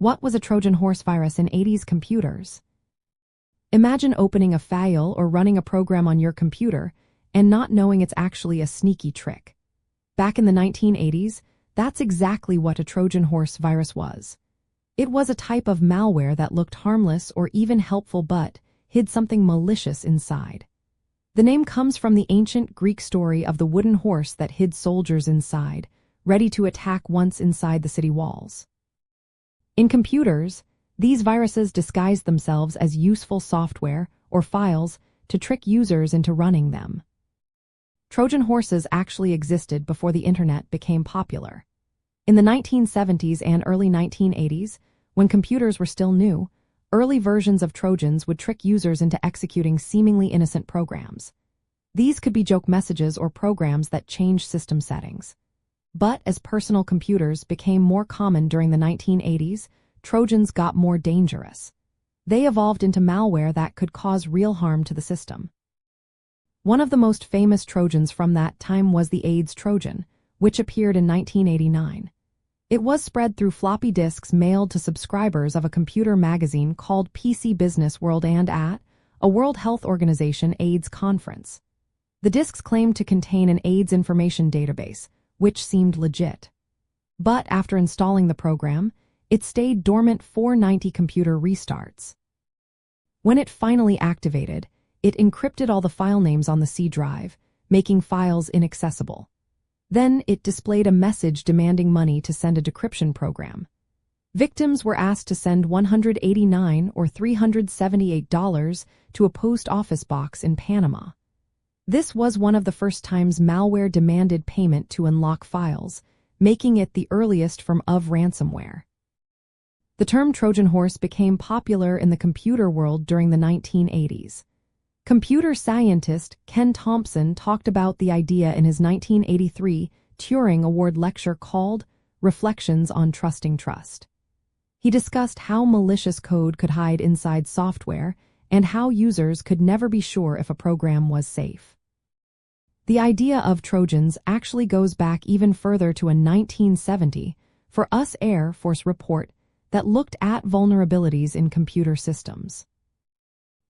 What was a Trojan horse virus in 80s computers? Imagine opening a file or running a program on your computer and not knowing it's actually a sneaky trick. Back in the 1980s, that's exactly what a Trojan horse virus was. It was a type of malware that looked harmless or even helpful but hid something malicious inside. The name comes from the ancient Greek story of the wooden horse that hid soldiers inside, ready to attack once inside the city walls. In computers, these viruses disguised themselves as useful software or files to trick users into running them. Trojan horses actually existed before the internet became popular. In the 1970s and early 1980s, when computers were still new, early versions of Trojans would trick users into executing seemingly innocent programs. These could be joke messages or programs that changed system settings. But as personal computers became more common during the 1980s, Trojans got more dangerous. They evolved into malware that could cause real harm to the system. One of the most famous Trojans from that time was the AIDS Trojan, which appeared in 1989. It was spread through floppy disks mailed to subscribers of a computer magazine called PC Business World and at a World Health Organization AIDS conference. The disks claimed to contain an AIDS information database, which seemed legit. But after installing the program, it stayed dormant for 90 computer restarts. When it finally activated, it encrypted all the file names on the C drive, making files inaccessible. Then it displayed a message demanding money to send a decryption program. Victims were asked to send $189 or $378 to a post office box in Panama. This was one of the first times malware demanded payment to unlock files, making it the earliest form of ransomware. The term Trojan horse became popular in the computer world during the 1980s. Computer scientist Ken Thompson talked about the idea in his 1983 Turing Award lecture called Reflections on Trusting Trust. He discussed how malicious code could hide inside software and how users could never be sure if a program was safe. The idea of Trojans actually goes back even further to a 1970 for US Air Force report that looked at vulnerabilities in computer systems.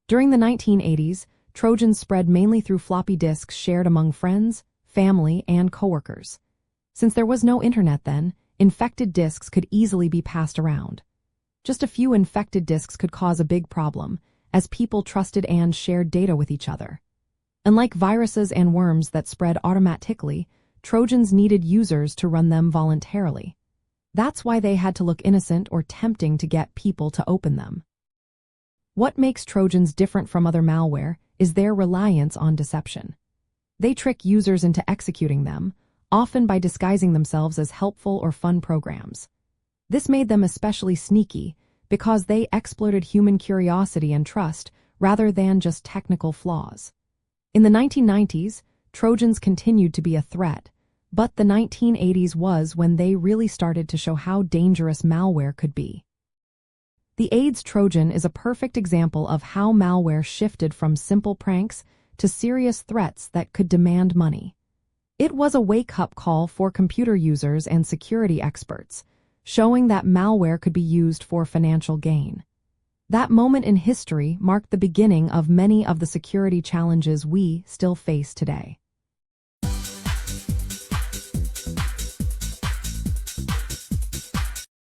During the 1980s, Trojans spread mainly through floppy disks shared among friends, family, and coworkers. Since there was no internet then, infected disks could easily be passed around. Just a few infected disks could cause a big problem, as people trusted and shared data with each other. Unlike viruses and worms that spread automatically, Trojans needed users to run them voluntarily. That's why they had to look innocent or tempting to get people to open them. What makes Trojans different from other malware is their reliance on deception. They trick users into executing them, often by disguising themselves as helpful or fun programs. This made them especially sneaky because they exploited human curiosity and trust rather than just technical flaws. In the 1990s, Trojans continued to be a threat, but the 1980s was when they really started to show how dangerous malware could be. The AIDS Trojan is a perfect example of how malware shifted from simple pranks to serious threats that could demand money. It was a wake-up call for computer users and security experts, showing that malware could be used for financial gain. That moment in history marked the beginning of many of the security challenges we still face today.